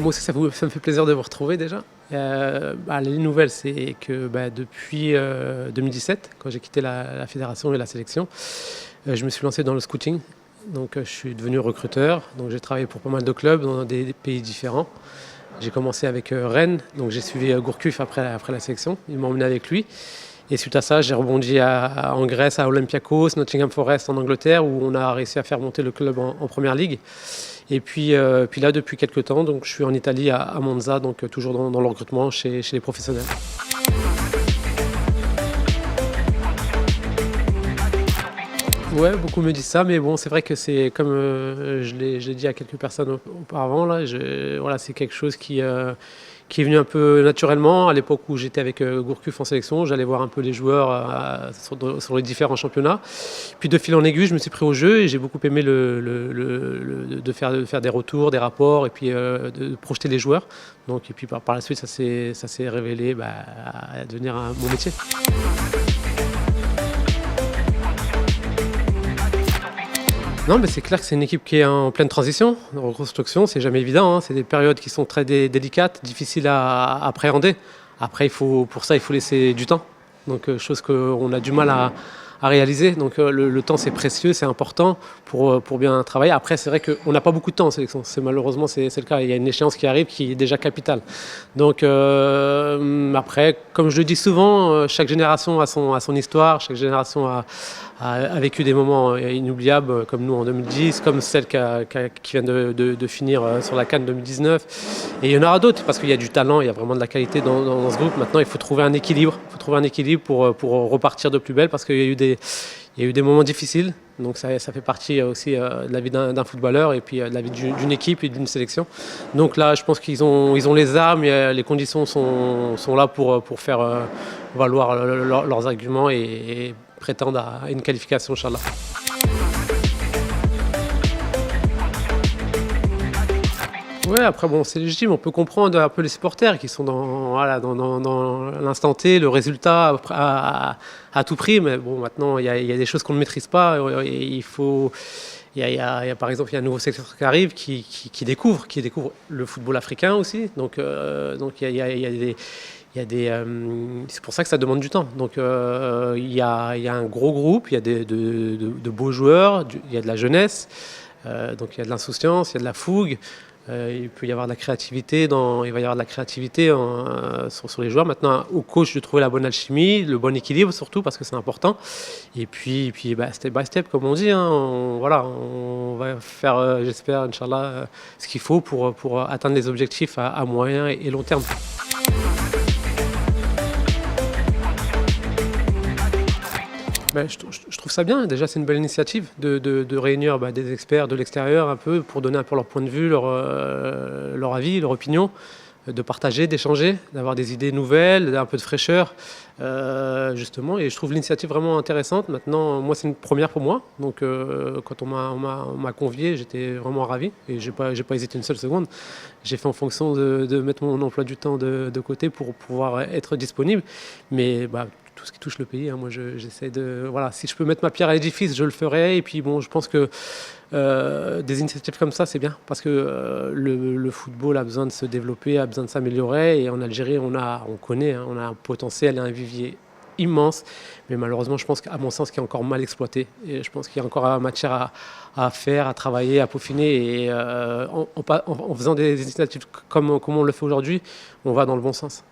moi aussi, ça me fait plaisir de vous retrouver déjà. Les nouvelles, c'est que depuis 2017, quand j'ai quitté la fédération et la sélection, je me suis lancé dans le scouting. Donc, je suis devenu recruteur. Donc, j'ai travaillé pour pas mal de clubs dans des pays différents. J'ai commencé avec Rennes, donc j'ai suivi Gourcuff après la sélection. Il m'a emmené avec lui. Et suite à ça, j'ai rebondi en Grèce, à Olympiakos, Nottingham Forest en Angleterre, où on a réussi à faire monter le club en première ligue. Et puis là, depuis quelques temps, donc, je suis en Italie, à Monza, donc toujours dans le recrutement chez les professionnels. Ouais, beaucoup me disent ça, mais bon, c'est vrai que c'est comme je l'ai dit à quelques personnes auparavant, là, voilà, c'est quelque chose qui est venu un peu naturellement. À l'époque où j'étais avec Gourcuff en sélection, j'allais voir un peu les joueurs sur les différents championnats. Puis de fil en aiguille, je me suis pris au jeu et j'ai beaucoup aimé de faire des retours, des rapports et puis de projeter les joueurs. Donc, et puis par la suite, ça s'est révélé à devenir mon métier. Non, mais c'est clair que c'est une équipe qui est en pleine transition, en reconstruction, c'est jamais évident, hein. C'est des périodes qui sont très délicates, difficiles à appréhender. Après, pour ça, il faut laisser du temps. Donc, chose qu'on a du mal à réaliser. Donc, le temps, c'est précieux, c'est important pour bien travailler. Après, c'est vrai qu'on n'a pas beaucoup de temps en sélection. Malheureusement, c'est le cas. Il y a une échéance qui arrive qui est déjà capitale. Donc, après, comme je le dis souvent, chaque génération a son histoire, chaque génération a vécu des moments inoubliables, comme nous en 2010, comme celle qui vient de finir sur la CAN 2019. Et il y en aura d'autres, parce qu'il y a du talent, il y a vraiment de la qualité dans ce groupe. Maintenant, il faut trouver un équilibre. Il faut trouver un équilibre pour repartir de plus belle, parce qu'il y a eu des moments difficiles. Donc ça fait partie aussi de la vie d'un footballeur et puis de la vie d'une équipe et d'une sélection. Donc là, je pense qu'ils ont les armes, les conditions sont là pour faire valoir leurs arguments et prétendre à une qualification, Inch'Allah. Ouais, après bon, c'est légitime, on peut comprendre un peu les supporters qui sont dans l'instant T, le résultat à tout prix, mais bon, maintenant il y a des choses qu'on ne maîtrise pas, et il y a par exemple, il y a un nouveau secteur qui arrive qui découvre le football africain aussi, donc c'est pour ça que ça demande du temps. Donc il y a un gros groupe, il y a de beaux joueurs, il y a de la jeunesse, donc il y a de l'insouciance, il y a de la fougue. Il peut y avoir de la créativité, il va y avoir de la créativité sur les joueurs. Maintenant, au coach de trouver la bonne alchimie, le bon équilibre surtout, parce que c'est important. Et puis step by step, comme on dit, hein, on va faire, j'espère, Inch'Allah, ce qu'il faut pour atteindre les objectifs à moyen et long terme. Je trouve ça bien. Déjà, c'est une belle initiative de réunir des experts de l'extérieur un peu pour donner un peu leur point de vue, leur avis, leur opinion, de partager, d'échanger, d'avoir des idées nouvelles, un peu de fraîcheur, justement. Et je trouve l'initiative vraiment intéressante. Maintenant, moi, c'est une première pour moi. Donc, quand on m'a convié, j'étais vraiment ravi et j'ai pas hésité une seule seconde. J'ai fait en fonction de mettre mon emploi du temps de côté pour pouvoir être disponible. Mais tout ce qui touche le pays, hein, moi j'essaie si je peux mettre ma pierre à l'édifice, je le ferai. Et puis bon, je pense que des initiatives comme ça, c'est bien, parce que le football a besoin de se développer, a besoin de s'améliorer. Et en Algérie, on connaît, hein, on a un potentiel et un vivier immense, mais malheureusement, je pense qu'à mon sens, qu'il est encore mal exploité. Et je pense qu'il y a encore matière à faire, à travailler, à peaufiner. Et en faisant des initiatives comme on le fait aujourd'hui, on va dans le bon sens.